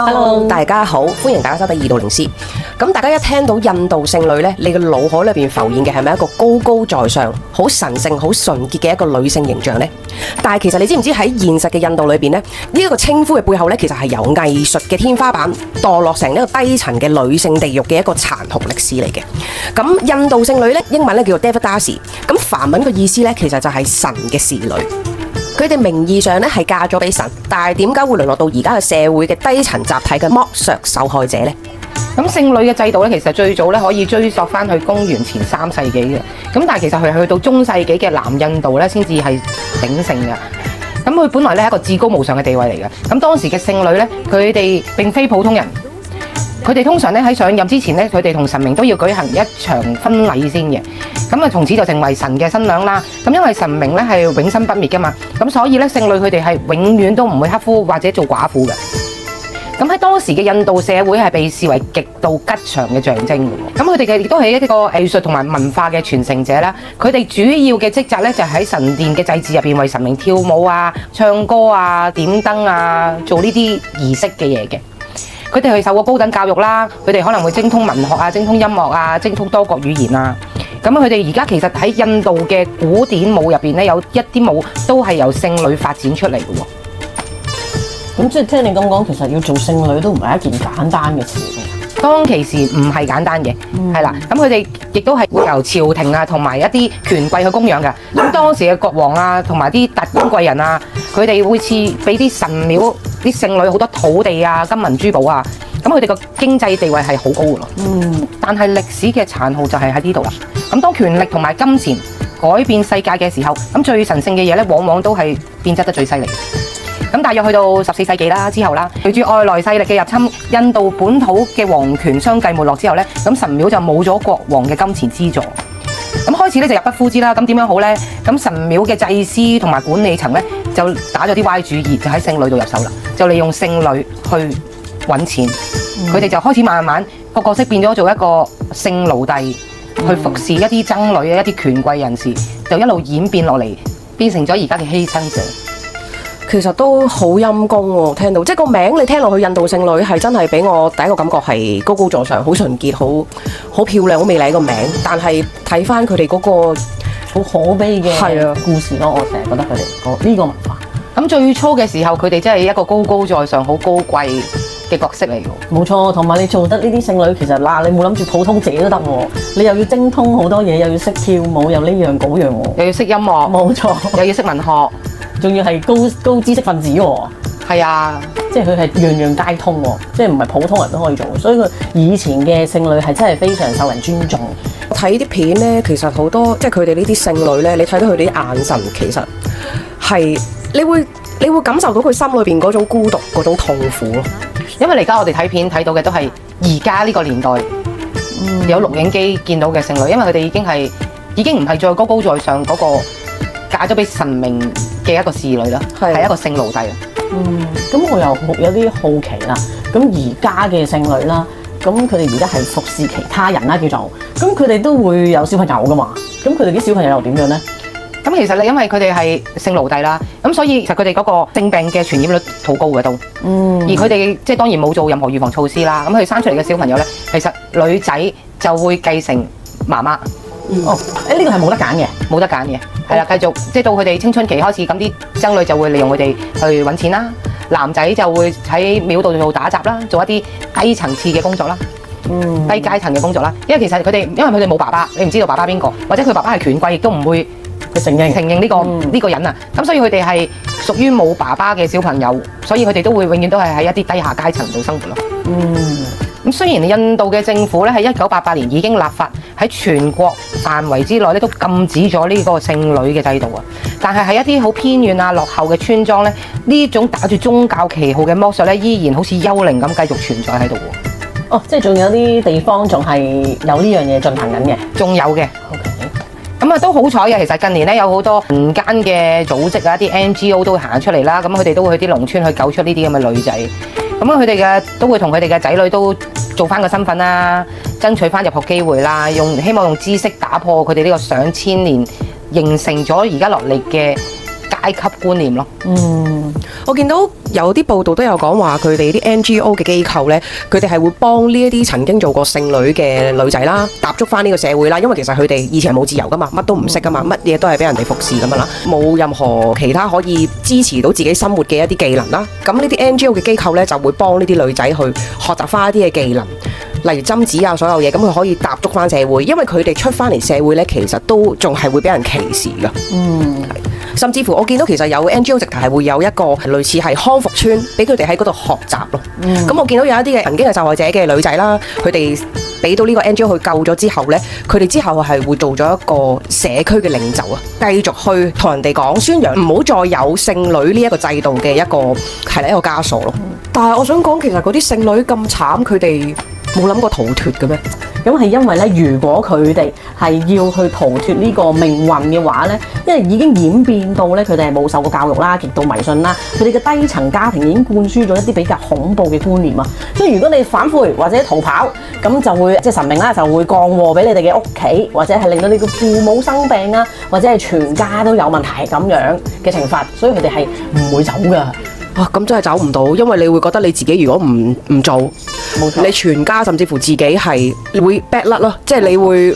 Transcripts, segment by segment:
Hello， 大家好，歡迎大家收睇二道靈師。咁大家一聽到印度聖女呢，你嘅腦海裏邊浮現嘅係咪一個高高在上、好神聖、好純潔嘅一個女性形象呢？但係其實你知唔知喺現實嘅印度裏邊呢，呢一個稱呼嘅背後呢，其實係由藝術嘅天花板墮落成一個低層嘅女性地獄嘅一個殘酷歷史嚟嘅。咁印度聖女呢，英文呢叫做 Devadasi， 咁梵文嘅意思呢，其實就係神嘅侍女。佢哋名義上咧係嫁咗俾神，但係點解會淪落到而家嘅社會嘅低層集體嘅剝削受害者呢？咁聖女嘅制度咧，其實最早咧可以追溯翻去公元前3世紀嘅。咁但係其實佢去到中世紀嘅南印度咧，先至係鼎盛嘅。咁佢本來咧係一個至高無上嘅地位嚟嘅。咁當時嘅聖女咧，佢哋並非普通人。佢哋通常咧喺上任之前咧，佢哋同神明都要舉行一場婚禮先嘅。咁啊，從此就成為神嘅新娘啦。咁因為神明咧係永生不滅噶嘛，咁所以咧聖女佢哋係永遠都唔會剋夫或者做寡婦嘅。咁喺當時嘅印度社會係被視為極度吉祥嘅象徵嘅。咁佢哋亦都係一個藝術同埋文化嘅傳承者啦。佢哋主要嘅職責咧就喺神殿嘅祭祀入邊為神明跳舞啊、唱歌啊、點燈啊，做呢啲儀式嘅嘢嘅。佢哋係受過高等教育啦，佢哋可能會精通文學啊、精通音樂啊、精通多國語言啊。咁佢哋而家其實喺印度嘅古典舞入邊咧，有一啲舞都係由聖女發展出嚟嘅喎。咁即係聽你咁講，其實要做聖女都唔係一件簡單嘅事。當其時唔係簡單嘅，係啦。咁佢哋亦都係會由朝廷啊同埋一啲權貴去供養嘅。咁當時嘅國王啊同埋啲達官貴人啊，佢哋會賜俾啲神廟啲聖女好多土地啊、金銀珠寶啊。咁佢哋個經濟地位係好高嘅咯。但係歷史嘅殘酷就係喺呢度啦。咁當權力同埋金錢改變世界嘅時候，咁最神聖嘅嘢咧，往往都係變質得最犀利。咁大約去到14世紀啦之後啦，隨住外來勢力嘅入侵，印度本土嘅皇權相繼沒落之後咧，咁神廟就冇咗國王嘅金錢資助。咁開始咧就入不敷支啦。咁點樣好咧？咁神廟嘅祭司同埋管理層咧就打咗啲歪主意，就喺聖女度入手啦，就利用聖女去揾錢。佢哋就開始慢慢個角色變咗做一個聖奴隸，去服侍一啲僧侶啊、一啲權貴人士，就一路演變落嚟，變成咗而家嘅犧牲者。其實都好陰功喎，聽到即係個名你聽落去印度聖女係真係俾我第一個感覺係高高在上、好純潔、好漂亮、好美麗個名，但係睇翻佢哋嗰個好可悲嘅故事咯。我成日覺得佢哋呢個文化。咁最初嘅時候，佢哋真係一個高高在上、好高貴嘅角色嚟㗎。冇錯，同埋你做得呢啲聖女，其實嗱，你冇諗住普通姐都得喎，你又要精通好多嘢，又要識跳舞，又呢樣嗰樣喎，又要識音樂，冇錯，又要識文學，仲要係高知識分子喎。係啊，即係佢係樣樣皆通喎，即係唔係普通人都可以做，所以佢以前嘅聖女係真係非常受人尊重。我睇啲片呢，其實好多即係佢哋呢啲聖女呢，你睇到佢哋啲眼神，其實係你會感受到佢心裏邊嗰種孤獨、嗰種痛苦咯。因為而家我哋睇片睇到嘅都係而家呢個年代有錄影機見到嘅聖女，因為佢哋已經唔係再高高在上嗰個嫁咗俾神明嘅一個侍女啦，係一個聖奴隸。咁我又有啲好奇啦。咁而家嘅聖女啦，咁佢哋而家係服侍其他人啦，叫做咁佢哋都會有小朋友噶嘛。咁佢哋啲小朋友又點樣咧？咁其實因為佢哋係聖奴隸啦，咁所以其實佢哋嗰個性病嘅傳染率好高嘅都。而佢哋即係當然冇做任何預防措施啦。咁佢生出嚟嘅小朋友咧，其實女仔就會繼承媽媽。呢個係冇得揀嘅，冇得揀嘅，係啦，繼續即係到佢哋青春期開始，咁啲僧侶就會利用佢哋去揾錢啦。男仔就會喺廟度做打雜啦，做一啲低層次嘅工作啦，低階層嘅工作啦。因為其實佢哋冇爸爸，你唔知道爸爸邊個，或者佢爸爸係權貴，亦都唔會承認呢個人啊。咁所以佢哋係屬於冇爸爸嘅小朋友，所以佢哋都會永遠都係喺一啲低下階層度生活咯。咁雖然印度嘅政府咧喺1988年已經立法喺全國範圍之內咧都禁止咗呢個聖女嘅制度啊，但係喺一啲好偏遠啊落後嘅村莊咧，呢種打住宗教旗號嘅剝削咧，依然好似幽靈咁繼續存在喺度喎。即係仲有啲地方仲係有呢樣嘢進行緊嘅，仲有嘅。咁啊都好彩嘅，其實近年咧有好多民間嘅組織啊，一啲 NGO 都會行出嚟啦，咁佢哋都會去啲農村去救出呢啲咁嘅女仔。咁佢哋都會同佢哋嘅仔女都做翻個身份啦，爭取翻入學機會啦，希望用知識打破佢哋呢個上千年形成咗而家落嚟嘅階級觀念咯。我見到有啲報道都有講話，佢哋啲 NGO 嘅機構呢，佢哋係會幫呢一啲曾經做過剩女嘅女仔啦，踏足翻呢個社會啦。因為其實佢哋以前係冇自由噶嘛，乜都唔識噶嘛，乜嘢都係俾人哋服侍咁樣啦，冇任何其他可以支持到自己生活嘅一啲技能啦。咁呢啲 NGO 嘅機構呢，就會幫呢啲女仔去學習翻一啲嘅技能，例如針子啊，所有嘢，咁佢可以踏足翻社會。因為佢哋出翻嚟社會呢，其實都仲係會俾人歧視噶。甚至乎我見到其實有 NGO 直頭係會有一個類似係康復村，俾佢哋喺嗰度學習咯。咁我見到有一啲嘅曾經係受害者嘅女仔啦，佢哋俾到呢個 NGO 去救咗之後呢，佢哋之後係會做咗一個社區嘅領袖啊，繼續去同人哋講宣揚唔好再有剩女呢一個制度嘅一個枷鎖咯。但係我想講，其實嗰啲剩女咁慘，佢哋冇諗過逃脫嘅咩？咁係因為咧，如果佢哋係要去逃脫呢個命運嘅話咧，因為已經演變到咧，佢哋係冇受過教育啦，極度迷信啦，佢哋嘅低層家庭已經灌輸咗一啲比較恐怖嘅觀念啊。所以如果你反悔或者逃跑，咁就會即係神明啦，就會降禍俾你哋嘅屋企，或者係令到你嘅父母生病啊，或者係全家都有問題咁樣嘅懲罰。所以佢哋係唔會走㗎。咁真係走唔到，因為你會覺得你自己如果唔做，冇錯，你全家甚至乎自己係會 bad luck 咯，即係你會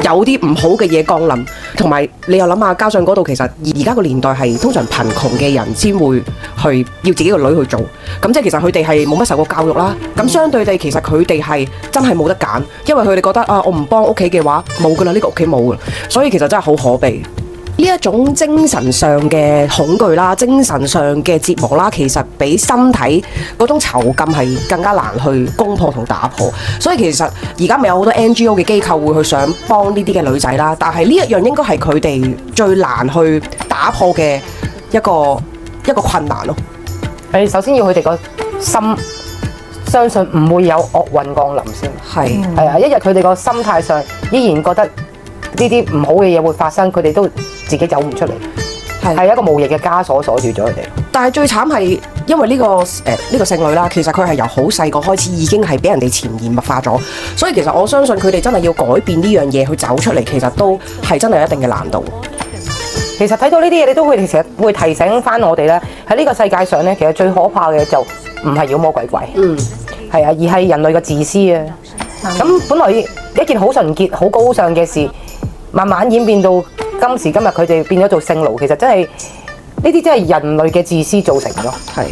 有啲唔好嘅嘢降臨，同埋你又諗下，加上嗰度其實而家個年代係通常貧窮嘅人先會去要自己個女去做，咁即係其實佢哋係冇乜受過教育啦。咁相對地，其實佢哋係真係冇得揀，因為佢哋覺得我唔幫屋企嘅話冇噶啦，呢個屋企冇噶啦，所以其實真係好可悲。呢一種精神上嘅恐懼啦，精神上嘅折磨啦，其實比身體嗰種囚禁係更加難去攻破同打破。所以其實而家咪有好多 NGO 嘅機構會去想幫呢啲嘅女仔啦，但係呢一樣應該係佢哋最難去打破嘅一個困難咯。首先要佢哋個心相信唔會有惡運降臨先。係啊，一日佢哋個心態上依然覺得呢啲唔好嘅嘢會發生，佢哋都自己走唔出嚟，係一個無形嘅枷鎖鎖住咗佢哋。但係最慘係因為呢個剩女啦，其實佢係由好細個開始已經係俾人哋潛移默化咗，所以其實我相信佢哋真係要改變呢樣嘢去走出嚟，其實都係真係有一定嘅難度。其實睇到呢啲嘢，你都會其實會提醒翻我哋咧，喺呢個世界上咧，其實最可怕嘅就唔係妖魔鬼怪，係啊，而係人類嘅自私啊。咁本來一件好純潔、好高尚嘅事，慢慢演變到今時今日，佢哋變咗做性奴，其實真係呢啲真係人類嘅自私造成咯。係。